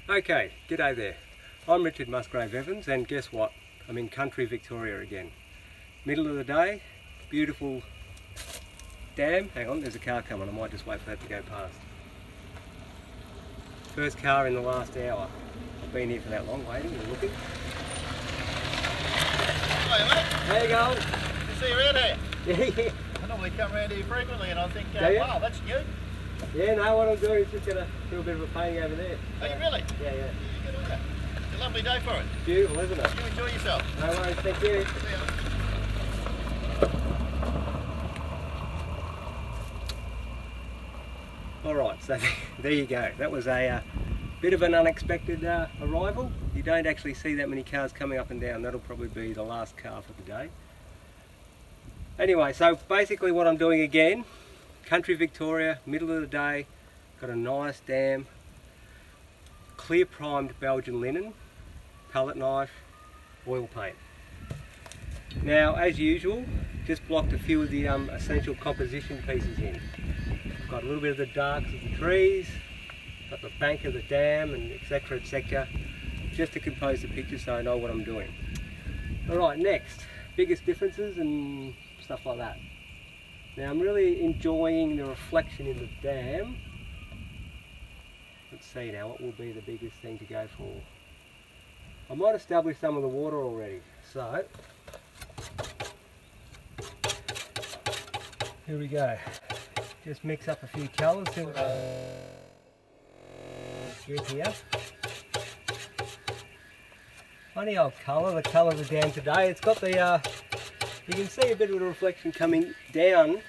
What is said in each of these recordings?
Okay, g'day there. I'm Richard Musgrave-Evans, and guess what? I'm in country Victoria again. Middle of the day, beautiful dam. Hang on, there's a car coming. I might just wait for that to go past. First car in the last hour. I've been here for that long, waiting and looking. Hey mate. How you going? Good to see you around here. Yeah. I normally come around here frequently and I think, Do you? wow, that's new. Yeah, no, what I'm doing is just going to do a bit of a painting over there. Are you really? Yeah. You're good at that. It's a lovely day for it. Beautiful, isn't it? You enjoy yourself. No worries, thank you. See ya. Alright, so there you go. That was a bit of an unexpected arrival. You don't actually see that many cars coming up and down. That'll probably be the last car for the day. Anyway, so basically what I'm doing again, country Victoria, middle of the day, got a nice dam, clear primed Belgian linen, palette knife, oil paint. Now, as usual, just blocked a few of the essential composition pieces in. I've got a little bit of the darks of the trees, got the bank of the dam, and etc, just to compose the picture so I know what I'm doing. Alright, next, biggest differences and stuff like that. Now I'm really enjoying the reflection in the dam. Let's see now, what will be the biggest thing to go for? I might establish some of the water already. So, here we go. Just mix up a few colours. Get here. Funny old colour, the colour of the dam today. It's got the, you can see a bit of the reflection coming down,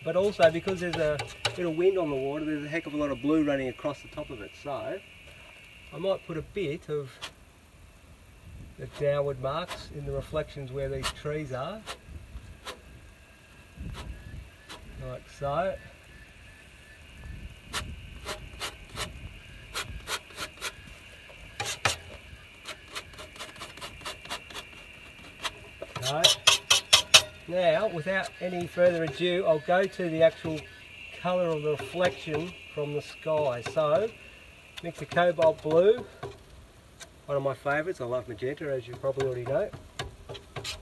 but also because there's a bit of wind on the water, there's a heck of a lot of blue running across the top of it. So I might put a bit of the downward marks in the reflections where these trees are, like so. Right. Now, without any further ado, I'll go to the actual colour of the reflection from the sky. So, mix a cobalt blue, one of my favourites. I love magenta, as you probably already know. It's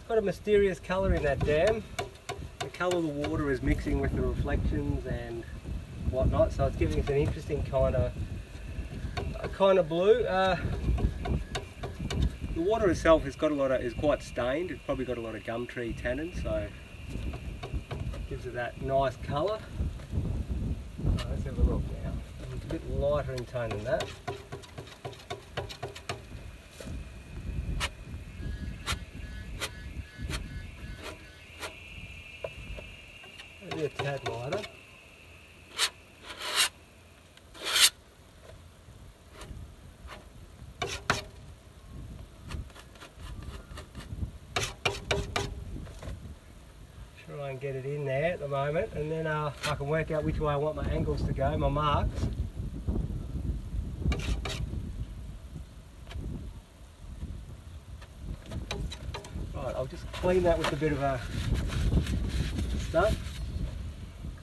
got a mysterious colour in that dam. The colour of the water is mixing with the reflections and whatnot, so it's giving us an interesting kind of blue. The water itself has got is quite stained. It's probably got a lot of gum tree tannin, so gives it that nice colour. Right, let's have a look now. It's a bit lighter in tone than that. Maybe a tad lighter. Try and get it in there at the moment, and then I can work out which way I want my angles to go, my marks. Right, I'll just clean that with a bit of a stuff.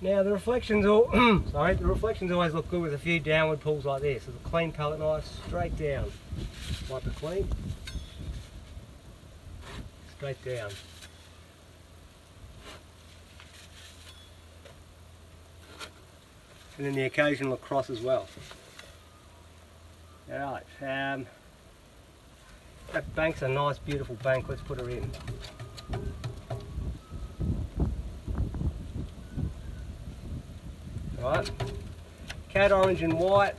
Now the reflections the reflections always look good with a few downward pulls like this. With a clean palette knife, straight down. Wipe it clean. Straight down. And then the occasional cross as well. Alright, that bank's a nice beautiful bank, let's put her in. Alright, cad orange and white.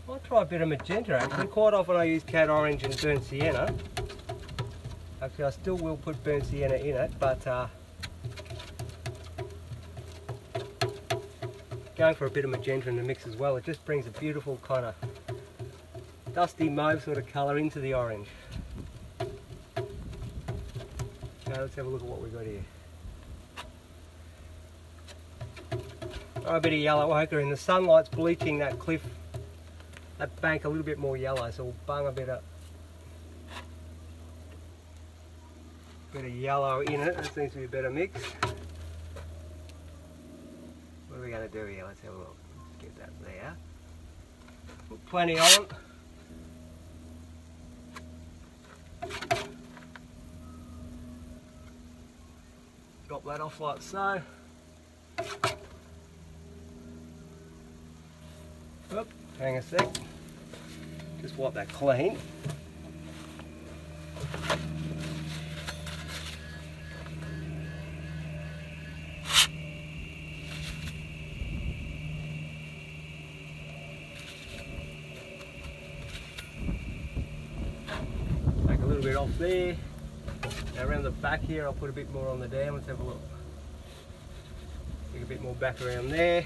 I might try a bit of magenta actually. Quite often I use cad orange and burnt sienna. Actually I still will put burnt sienna in it, but going for a bit of magenta in the mix as well. It just brings a beautiful kind of dusty mauve sort of colour into the orange. Now let's have a look at what we've got here. A bit of yellow ochre, and the sunlight's bleaching that cliff, that bank a little bit more yellow, so we'll bung a bit of yellow in it. That seems to be a better mix. What are we going to do here? Let's have a look. Get that there. Put plenty on. Drop that off like so. Oop, hang a sec. Just wipe that clean. Take a little bit off there. Now around the back here I'll put a bit more on the dam. Let's have a look. Take a bit more back around there.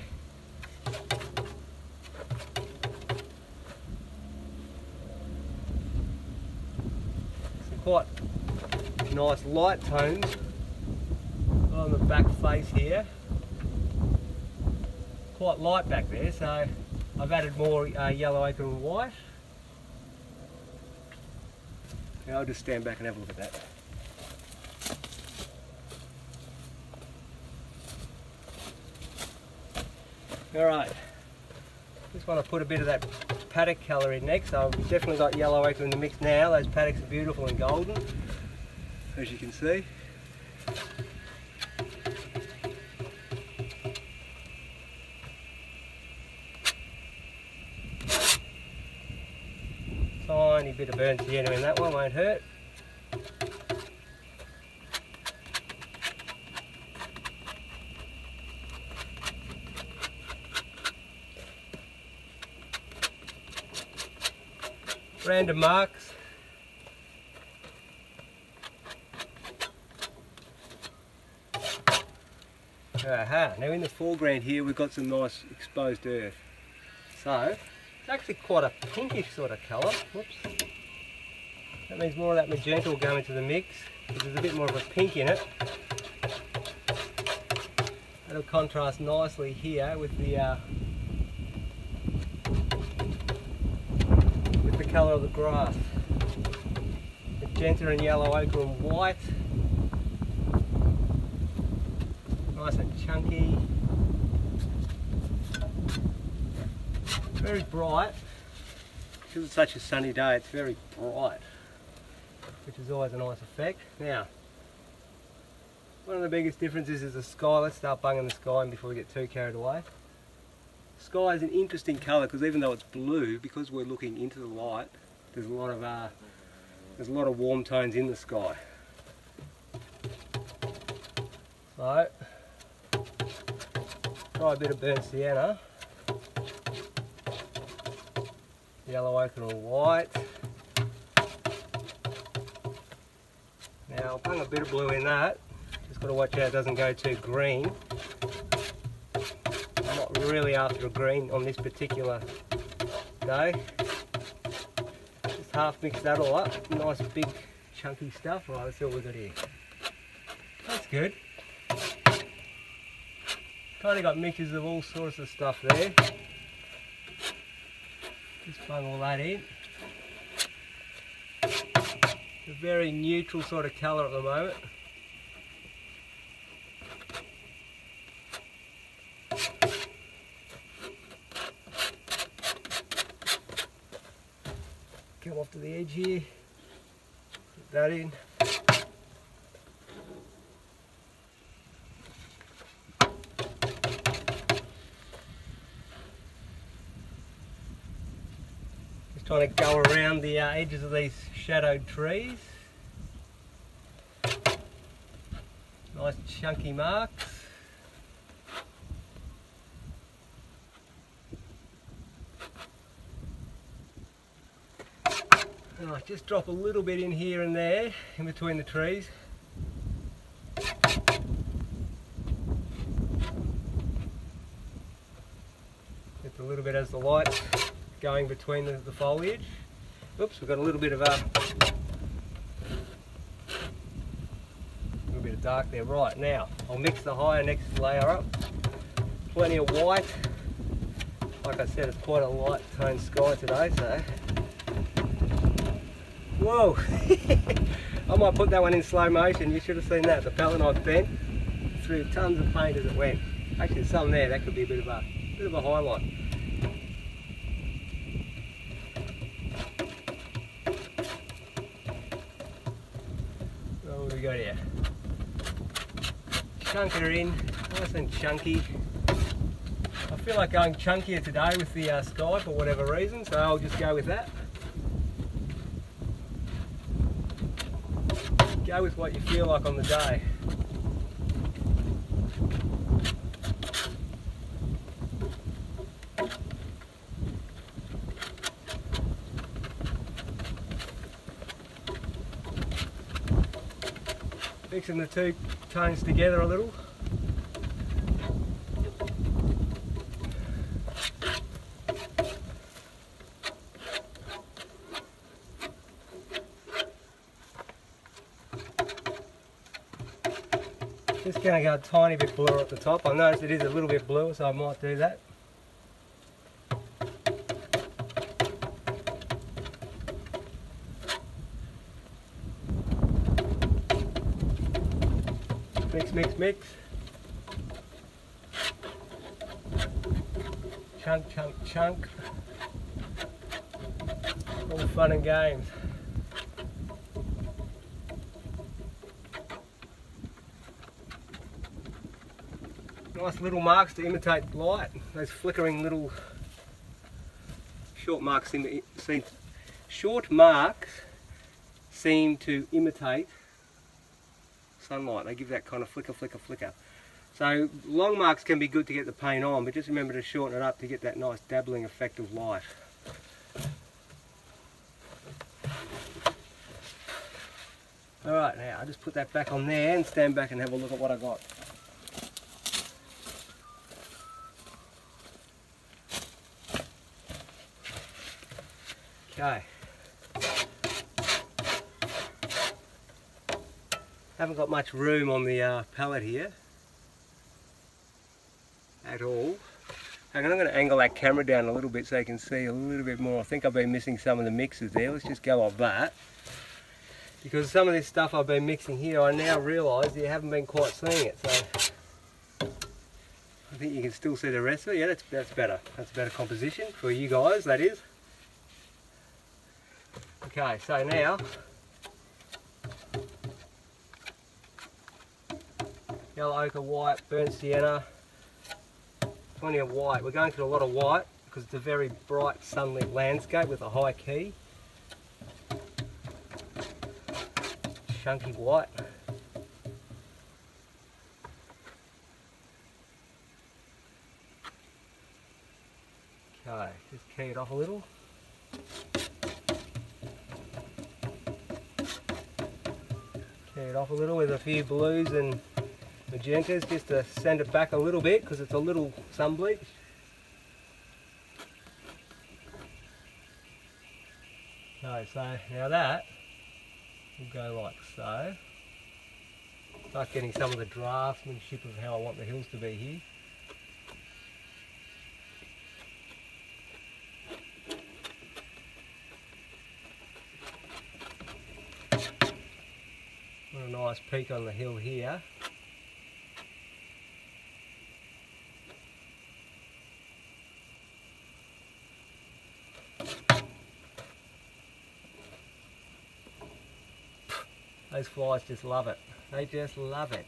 Quite nice light tones on the back face here. Quite light back there, so I've added more yellow ochre and white. Now I'll just stand back and have a look at that. Alright, just want to put a bit of that paddock colour in next. So I've definitely got yellow ochre in the mix now. Those paddocks are beautiful and golden, as you can see. Tiny bit of burnt sienna in that one, won't hurt. Random marks. Aha, now in the foreground here we've got some nice exposed earth. So it's actually quite a pinkish sort of colour. Whoops. That means more of that magenta will go into the mix, because there's a bit more of a pink in it. That'll contrast nicely here with the colour of the grass. Magenta and yellow ochre and white. Nice and chunky. Very bright. Because it's such a sunny day, it's very bright, which is always a nice effect. Now, one of the biggest differences is the sky. Let's start bunging the sky before we get too carried away. Sky is an interesting colour because even though it's blue, because we're looking into the light, there's a lot of warm tones in the sky. So try a bit of burnt sienna, yellow ochre and white. Now I'll bung a bit of blue in that. Just got to watch out it doesn't go too green. I'm not really after a green on this particular day. Just half mix that all up. Nice big chunky stuff. Right, let's see what we've got here. That's good. Kind of got mixtures of all sorts of stuff there. Just bung all that in. A very neutral sort of colour at the moment. Come off to the edge here, put that in. Just trying to go around the edges of these shadowed trees. Nice chunky marks. And I just drop a little bit in here and there, in between the trees. Just a little bit as the light's going between the foliage. Oops, we've got a little bit of dark there. Right, now I'll mix the higher next layer up. Plenty of white. Like I said, it's quite a light toned sky today, so. Whoa! I might put that one in slow motion. You should have seen that. The palette knife bent through tons of paint as it went. Actually, there's some there. That could be a bit of a highlight. we got here? Chunk her in, nice and chunky. I feel like going chunkier today with the sky for whatever reason, so I'll just go with that. Go with what you feel like on the day. Mixing the two tones together a little. Just going to go a tiny bit bluer at the top. I noticed it is a little bit bluer, so I might do that. Mix, mix, mix. Chunk, chunk, chunk. All fun and games. Nice little marks to imitate light. Those flickering little short marks seem to imitate sunlight. They give that kind of flicker, flicker, flicker. So long marks can be good to get the paint on, but just remember to shorten it up to get that nice dabbling effect of light. Alright, now I'll just put that back on there and stand back and have a look at what I got. Okay. Haven't got much room on the palette here at all. Hang on, I'm going to angle that camera down a little bit so you can see a little bit more. I think I've been missing some of the mixes there. Let's just go off that. Because some of this stuff I've been mixing here, I now realise you haven't been quite seeing it. So I think you can still see the rest of it. Yeah, that's better. That's a better composition for you guys, that is. Okay, so now yellow ochre, white, burnt sienna, plenty of white. We're going through a lot of white because it's a very bright sunlit landscape with a high key. Chunky white. Okay, just key it off a little. Key it off a little with a few blues and magentas just to send it back a little bit because it's a little sun bleached. Okay, so now that will go like so. Start getting some of the draftsmanship of how I want the hills to be here. What a nice peak on the hill here. Those flies just love it. They just love it.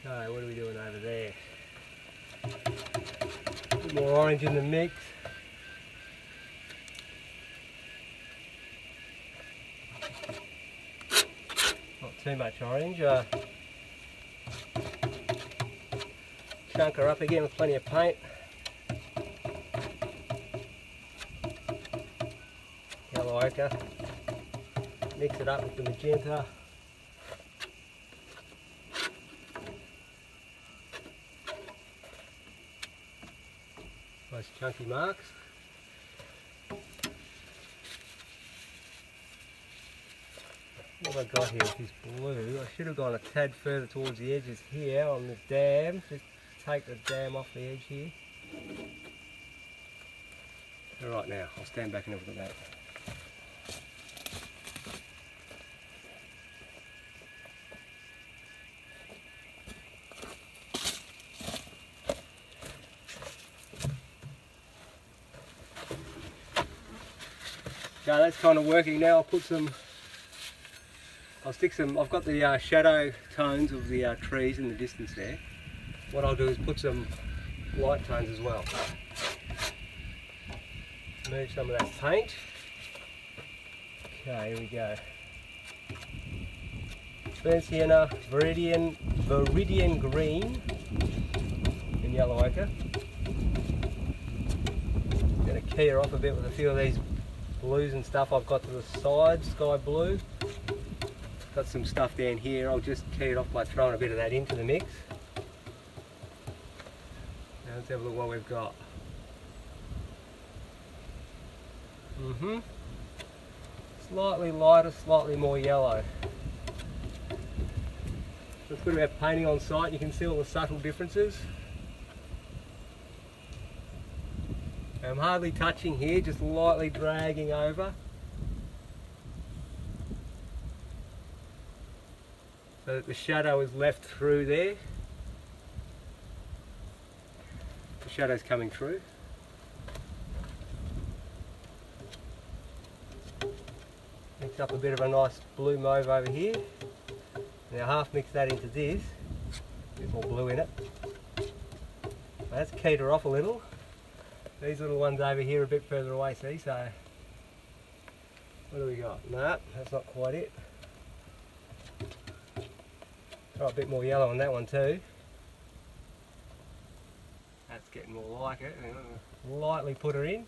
Okay, what are we doing over there? A bit more orange in the mix. Too much orange. Chunk her up again with plenty of paint. Yellow ochre. Mix it up with the magenta. Nice chunky marks. What have I got here with this blue? I should have gone a tad further towards the edges here on this dam. Just take the dam off the edge here. Alright, now I'll stand back and have a look at that. Okay, that's kind of working now. I'll stick some, I've got the shadow tones of the trees in the distance there. What I'll do is put some light tones as well. Move some of that paint. Okay, here we go. Burnt sienna, viridian green, and yellow ochre. Going to key her off a bit with a few of these blues and stuff I've got to the side, sky blue. Got some stuff down here, I'll just key it off by throwing a bit of that into the mix. Now let's have a look what we've got. Slightly lighter, slightly more yellow. It's good about painting on site, you can see all the subtle differences. I'm hardly touching here, just lightly dragging over. So that the shadow is left through there. The shadow's coming through. Mix up a bit of a nice blue mauve over here. Now half mix that into this. A bit more blue in it. That's keyed her off a little. These little ones over here are a bit further away, see, so what do we got? No, that's not quite it. Try a bit more yellow on that one too. That's getting more like it. Lightly put her in.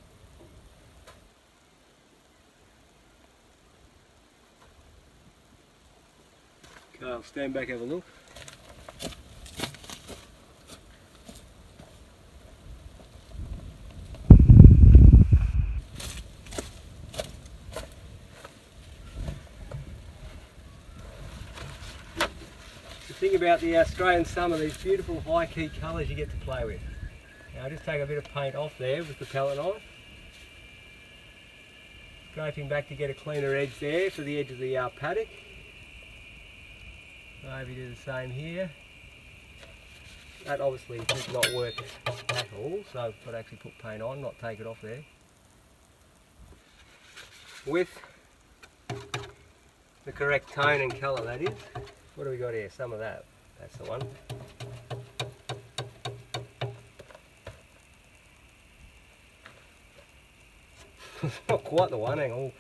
Okay, I'll stand back, have a look. The thing about the Australian summer, these beautiful high key colours you get to play with. Now I'll just take a bit of paint off there with the palette knife. Scraping back to get a cleaner edge there for the edge of the paddock. Maybe do the same here. That obviously does not work at all, so I've got to actually put paint on, not take it off there. With the correct tone and colour, that is. What do we got here? Some of that. That's the one. It's not quite the one, hang on.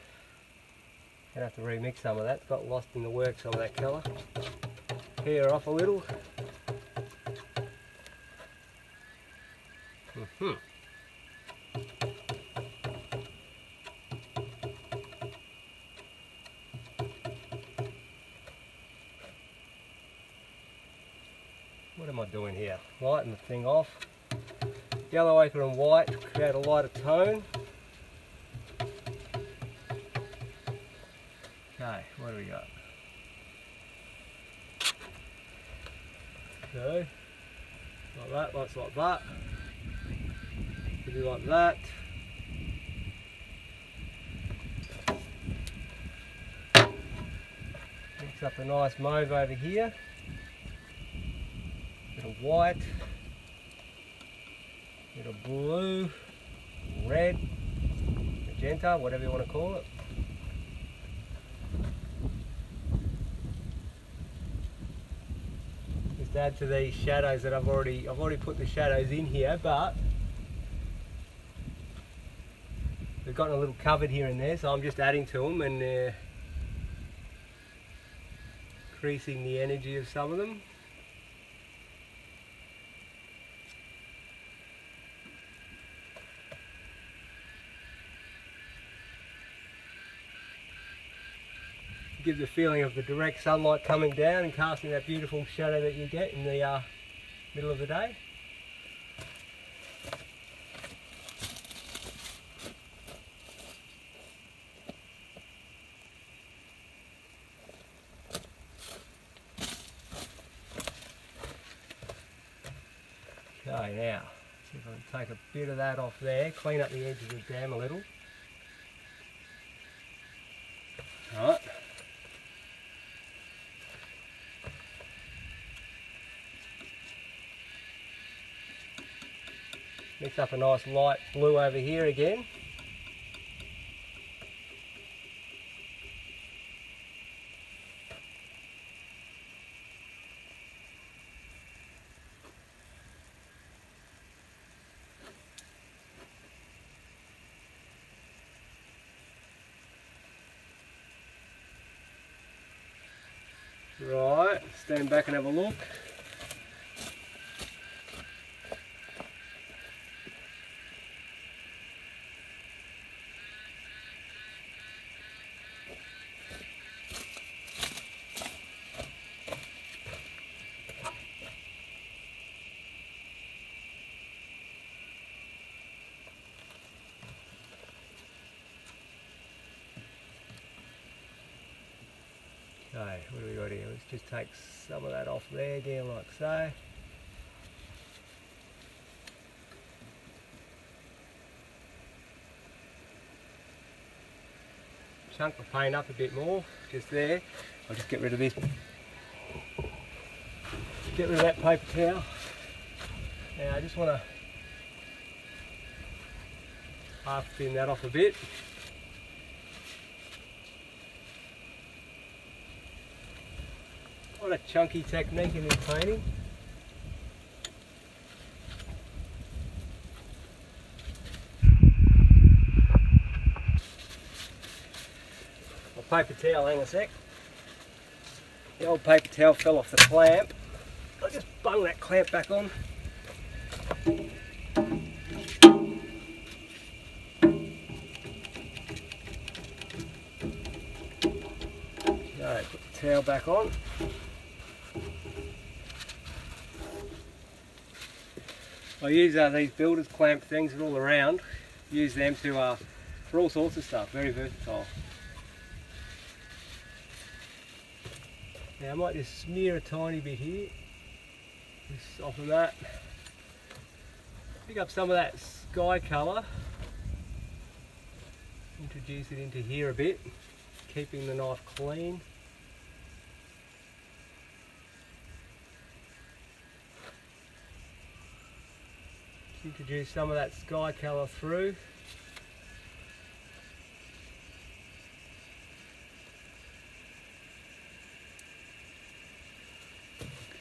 Gonna have to remix some of that. Got lost in the work, some of that colour. Tear off a little. What am I doing here? Lighten the thing off. Yellow ochre and white, create a lighter tone. Okay, what do we got? Okay, like that, lots like that. Maybe like that. Mix up a nice mauve over here. Bit of white, bit of blue, red, magenta, whatever you want to call it. Just add to these shadows that I've already put the shadows in here, but they've gotten a little covered here and there, so I'm just adding to them and increasing the energy of some of them. Gives a feeling of the direct sunlight coming down and casting that beautiful shadow that you get in the middle of the day. Okay, now see if I can take a bit of that off there, clean up the edge of the dam a little. Alright. Mix up a nice light blue over here again. Alright, stand back and have a look. Okay, what do we got here? Let's just take some of that off there again like so. Chunk the paint up a bit more, just there. I'll just get rid of this. Get rid of that paper towel. Now I just want to half thin that off a bit. What a chunky technique in this painting. My paper towel, hang a sec. The old paper towel fell off the clamp. I'll just bung that clamp back on. Okay, put the towel back on. I use these builder's clamp things that are all around. Use them to for all sorts of stuff. Very versatile. Now I might just smear a tiny bit here. Just soften that. Pick up some of that sky colour. Introduce it into here a bit, keeping the knife clean. Introduce some of that sky colour through.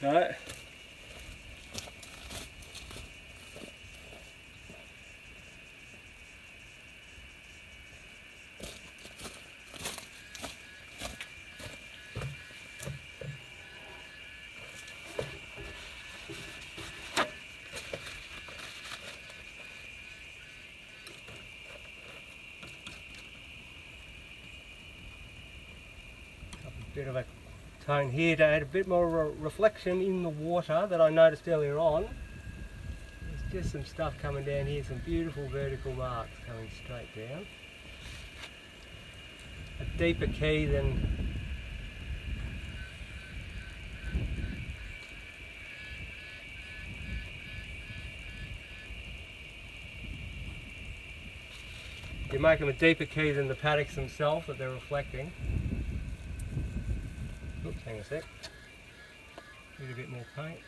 Okay. Bit of a tone here to add a bit more reflection in the water that I noticed earlier on. There's just some stuff coming down here, some beautiful vertical marks coming straight down. A deeper key than you make them a deeper key than the paddocks themselves that they're reflecting. Oops, hang on a sec. Need a bit more paint.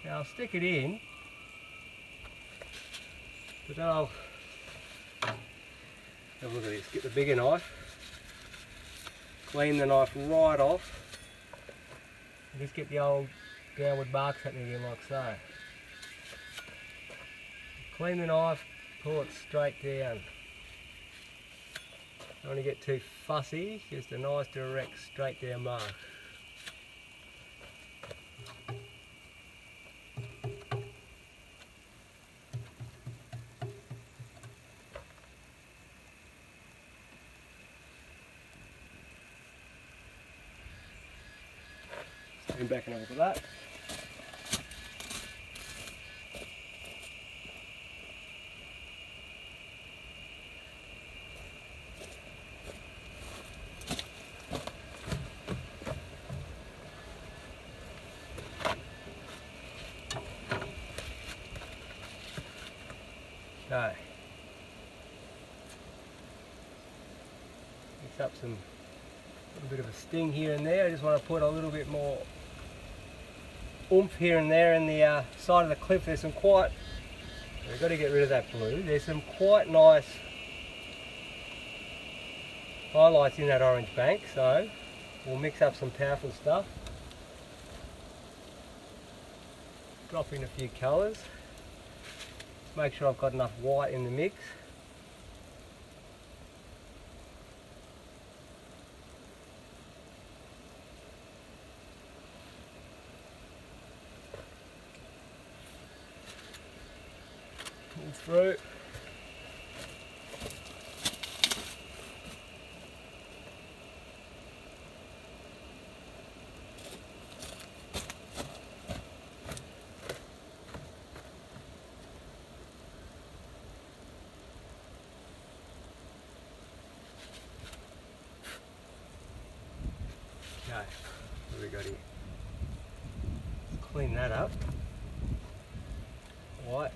Now I'll stick it in, but then I'll have a look at this. Get the bigger knife, clean the knife right off, and just get the old downward marks happening again like so. Clean the knife, pull it straight down. Don't want to get too fussy, just a nice direct straight down mark. Stand back and have a look at that. Okay. Mix up some, a bit of a sting here and there. I just want to put a little bit more oomph here and there in the side of the cliff. There's some quite, we've got to get rid of that blue. There's some quite nice highlights in that orange bank, so we'll mix up some powerful stuff. Drop in a few colours. Make sure I've got enough white in the mix. Pull through. Okay, what have we got here? Let's clean that up. White.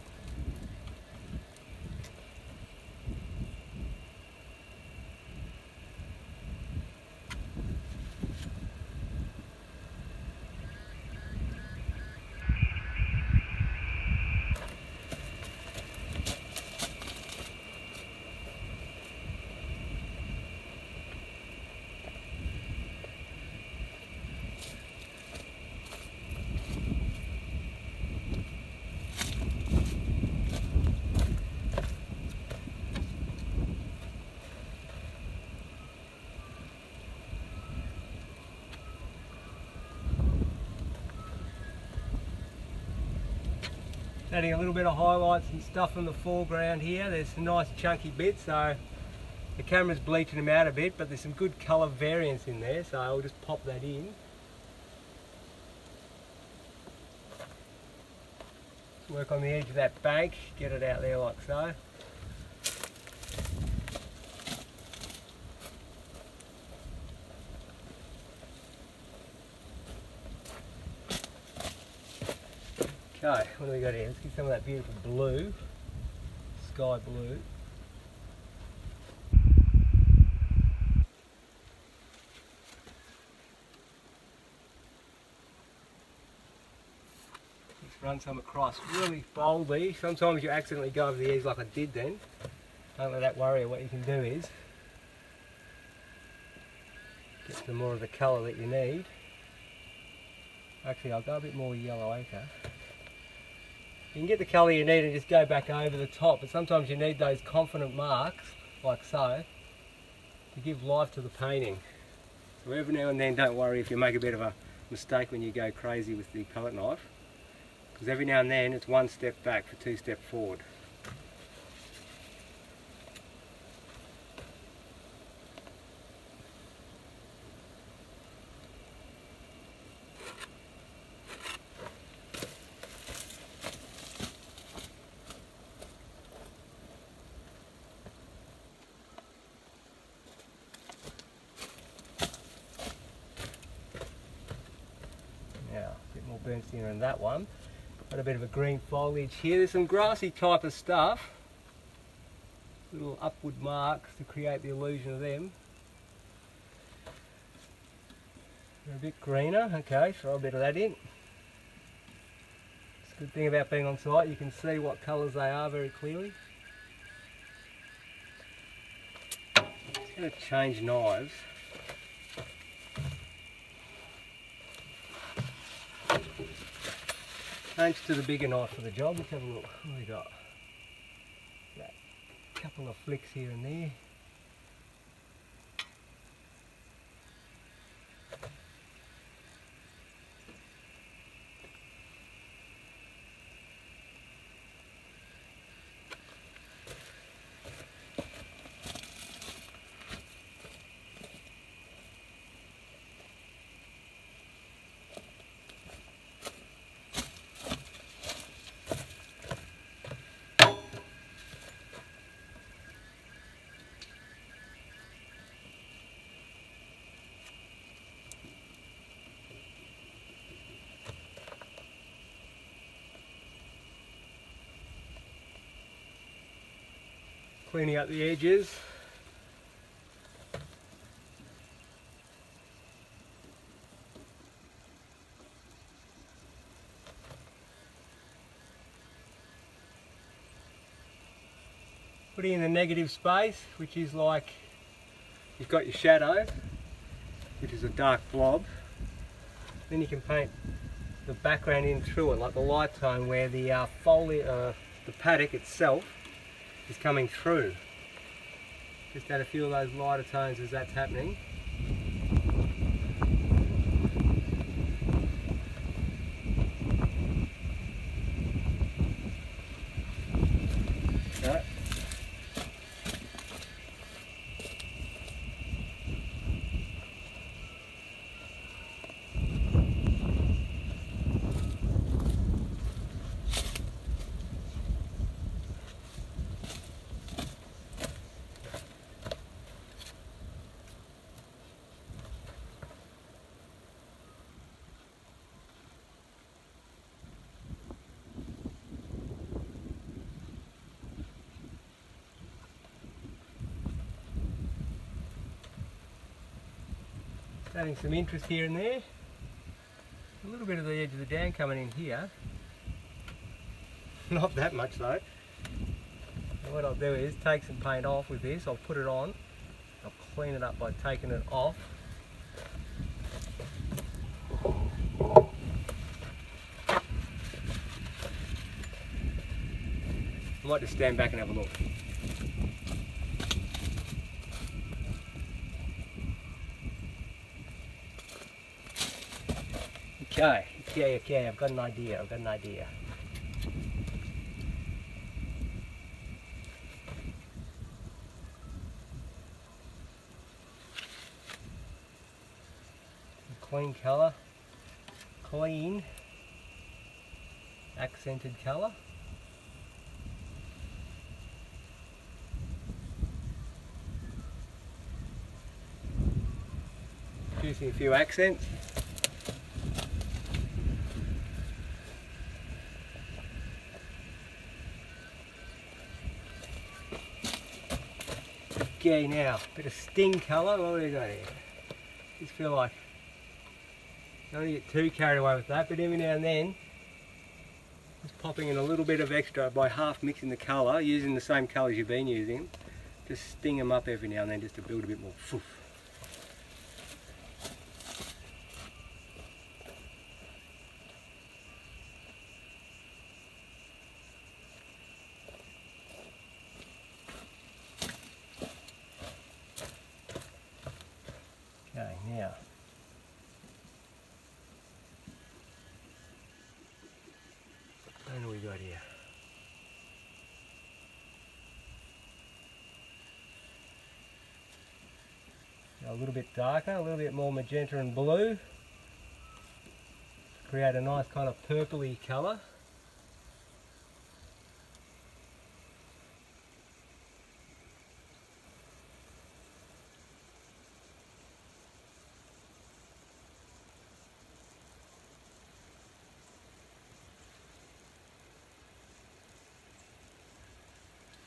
Adding a little bit of highlights and stuff in the foreground here. There's some nice chunky bits, so the camera's bleaching them out a bit, but there's some good colour variance in there, so I'll just pop that in. Work on the edge of that bank, get it out there like so. Okay, what do we got here? Let's get some of that beautiful blue, sky blue. Let's run some across really boldly. Sometimes you accidentally go over the edge like I did then. Don't let that worry you. What you can do is get some more of the colour that you need. Actually, I'll go a bit more yellow ochre. You can get the colour you need and just go back over the top, but sometimes you need those confident marks, like so, to give life to the painting. So every now and then, don't worry if you make a bit of a mistake when you go crazy with the palette knife, because every now and then it's one step back for two steps forward. Burnt thinner in that one. Got a bit of a green foliage here. There's some grassy type of stuff. Little upward marks to create the illusion of them. They're a bit greener. Okay, throw a bit of that in. It's a good thing about being on site, you can see what colours they are very clearly. Just going to change knives. Change to the bigger knife for the job. Let's have a look. What have we got? That couple of flicks here and there. Cleaning up the edges. Putting in the negative space, which is like you've got your shadow, which is a dark blob. Then you can paint the background in through it, like the light tone where the the paddock itself is coming through. Just add a few of those lighter tones as that's happening. Having some interest here and there. A little bit of the edge of the dam coming in here. Not that much though. And what I'll do is take some paint off with this, I'll put it on, I'll clean it up by taking it off. I might just stand back and have a look. Okay, I've got an idea, Clean colour, clean, accented colour. Producing a few accents. Okay, now, a bit of sting colour, what do we got here? Just feel like, don't get too carried away with that, but every now and then, just popping in a little bit of extra by half mixing the colour, using the same colours you've been using, just sting them up every now and then just to build a bit more foof. Okay, now. What do we got here? A little bit darker, a little bit more magenta and blue. To create a nice kind of purpley colour.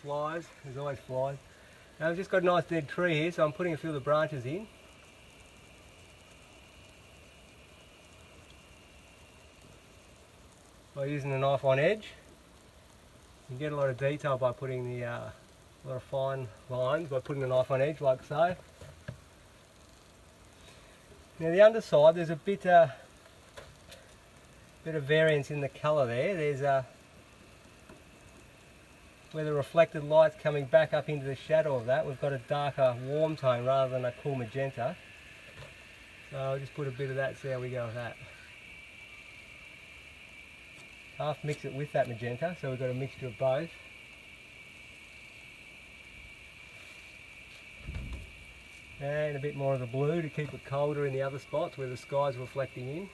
Flies, there's always flies. Now I've just got a nice dead tree here, so I'm putting a few of the branches in. By using the knife on edge. You get a lot of detail by putting the, a lot of fine lines by putting the knife on edge like so. Now the underside, there's a bit of variance in the colour there. There's where the reflected light's coming back up into the shadow of that, we've got a darker warm tone rather than a cool magenta. So I'll just put a bit of that, see how we go with that. Half mix it with that magenta, so we've got a mixture of both. And a bit more of the blue to keep it colder in the other spots where the sky's reflecting in.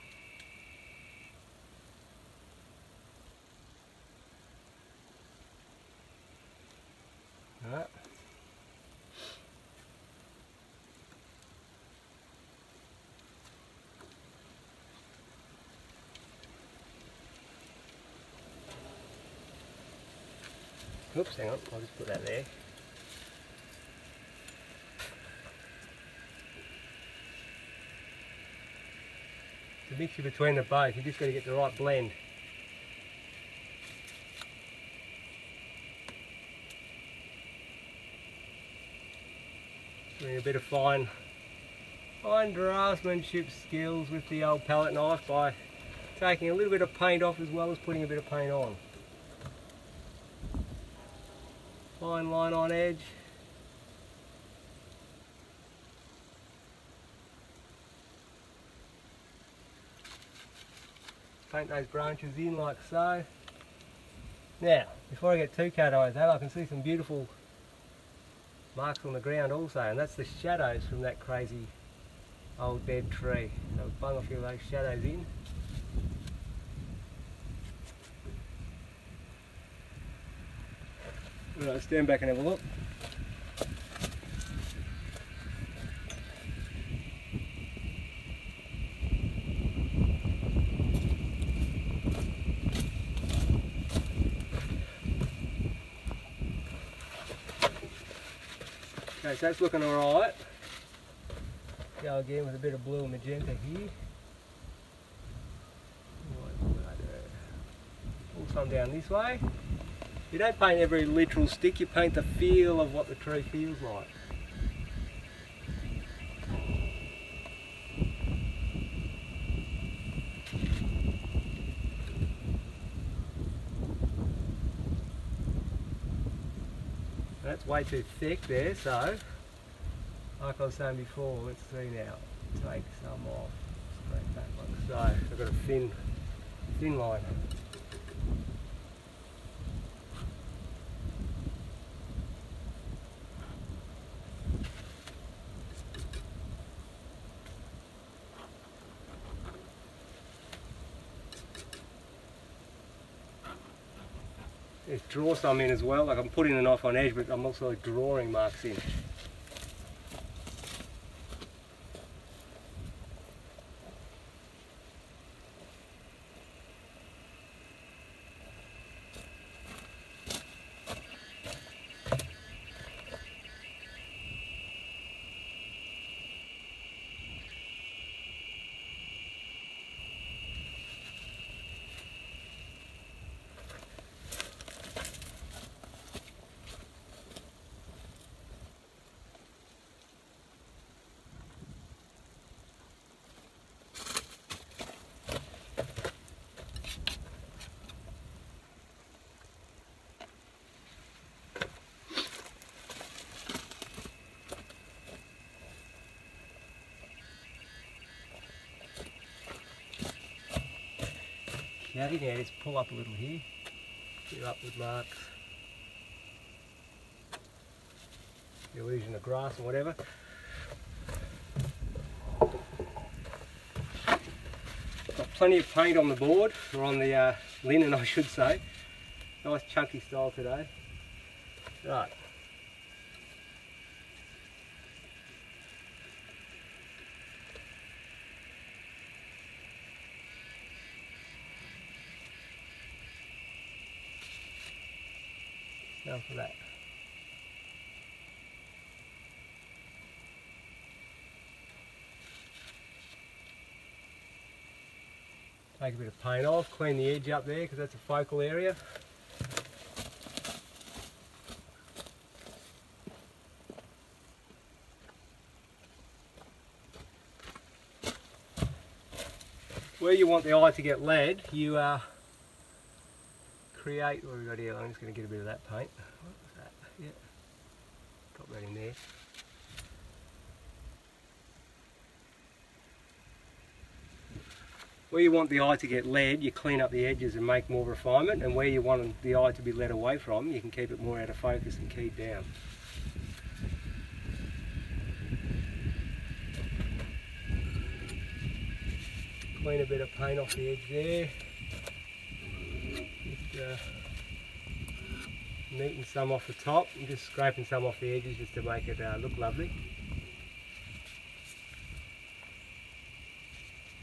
Right. Oops, hang on, I'll just put that there. It's a mixture between the both, you just got to get the right blend. Doing a bit of fine draftsmanship skills with the old palette knife by taking a little bit of paint off as well as putting a bit of paint on. Fine line on edge. Paint those branches in like so. Now, before I get too carried away with that, I can see some beautiful marks on the ground also, and that's the shadows from that crazy old dead tree. So we've bung a few of those shadows in. Right, stand back and have a look. Okay, so that's looking alright. Go again with a bit of blue and magenta here. Pull some down this way. You don't paint every literal stick, you paint the feel of what the tree feels like. That's way too thick there, so like I was saying before, let's see now. Take some off, straight back like so. I've got a thin line. Just draw some in as well, like I'm putting a knife on edge, but I'm also drawing marks in. Cutting now, just pull up a little here, get upward marks, the illusion of grass or whatever. Got plenty of paint on the board, or on the linen I should say. Nice chunky style today. Right. Now for that. Take a bit of paint off, clean the edge up there because that's a focal area. Where you want the eye to get lead, you create, what have we got here? I'm just going to get a bit of that paint. What was that? Yeah, drop that in there. Where you want the eye to get lead, you clean up the edges and make more refinement, and where you want the eye to be led away from, you can keep it more out of focus and keyed down. Clean a bit of paint off the edge there. Just neaten some off the top and just scraping some off the edges just to make it look lovely.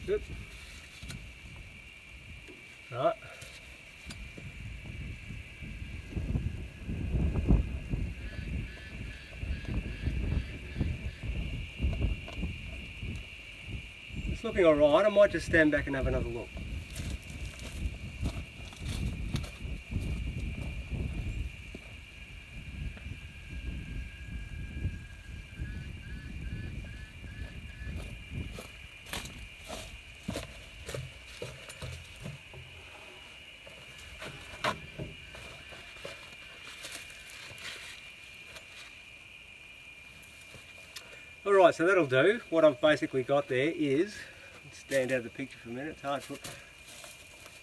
Good. Right. It's looking alright, I might just stand back and have another look. Alright, so that'll do. What I've basically got there is, stand out of the picture for a minute, it's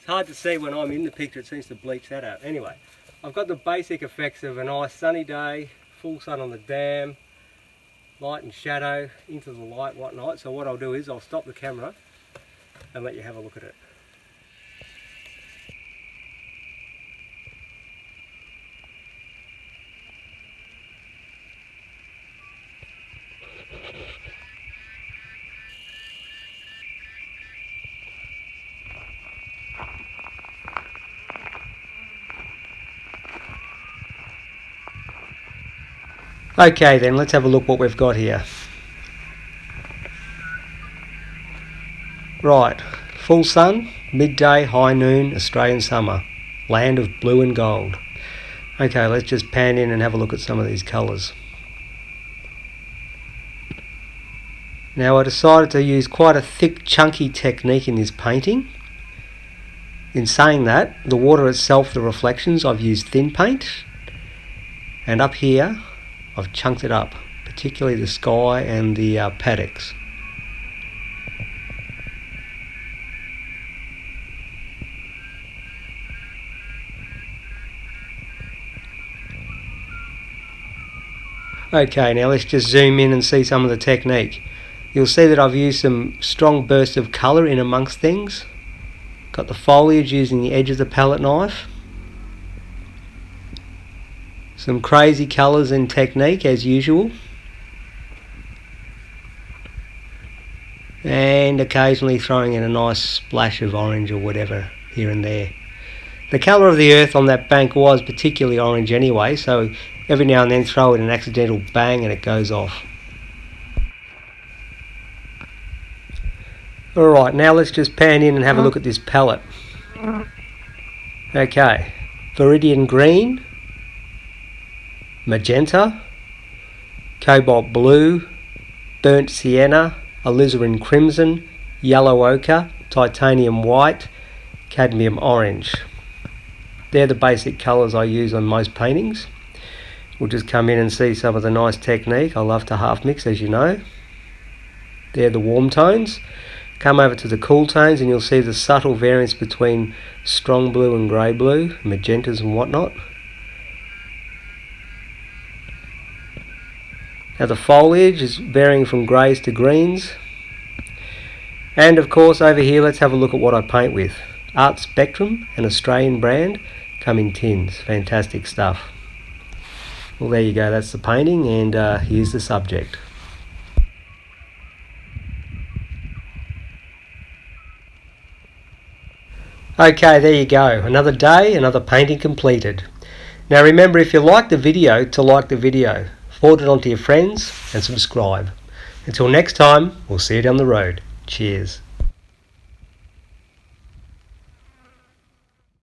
hard to see when I'm in the picture, it seems to bleach that out. Anyway, I've got the basic effects of a nice sunny day, full sun on the dam, light and shadow, into the light, whatnot. So what I'll do is I'll stop the camera and let you have a look at it. Okay then, let's have a look what we've got here. Right, full sun, midday, high noon, Australian summer, land of blue and gold. Okay, let's just pan in and have a look at some of these colours. Now I decided to use quite a thick, chunky technique in this painting. In saying that, the water itself, the reflections, I've used thin paint, and up here I've chunked it up, particularly the sky and the paddocks. Okay, now let's just zoom in and see some of the technique. You'll see that I've used some strong bursts of colour in amongst things. Got the foliage using the edge of the palette knife. Some crazy colours and technique as usual. And occasionally throwing in a nice splash of orange or whatever here and there. The colour of the earth on that bank was particularly orange anyway, so every now and then throw in an accidental bang and it goes off. Alright, now let's just pan in and have a look at this palette. Okay, Viridian Green, Magenta, Cobalt Blue, Burnt Sienna, Alizarin Crimson, Yellow Ochre, Titanium White, Cadmium Orange. They're the basic colours I use on most paintings. We'll just come in and see some of the nice technique. I love to half mix, as you know. They're the warm tones. Come over to the cool tones and you'll see the subtle variance between strong blue and grey blue, magentas and whatnot. Now the foliage is varying from greys to greens. And of course over here let's have a look at what I paint with. Art Spectrum, an Australian brand, come in tins. Fantastic stuff. Well, there you go, that's the painting, and here's the subject. Okay, there you go. Another day, another painting completed. Now remember, if you like the video, to like the video. Forward it on to your friends and subscribe. Until next time, we'll see you down the road. Cheers.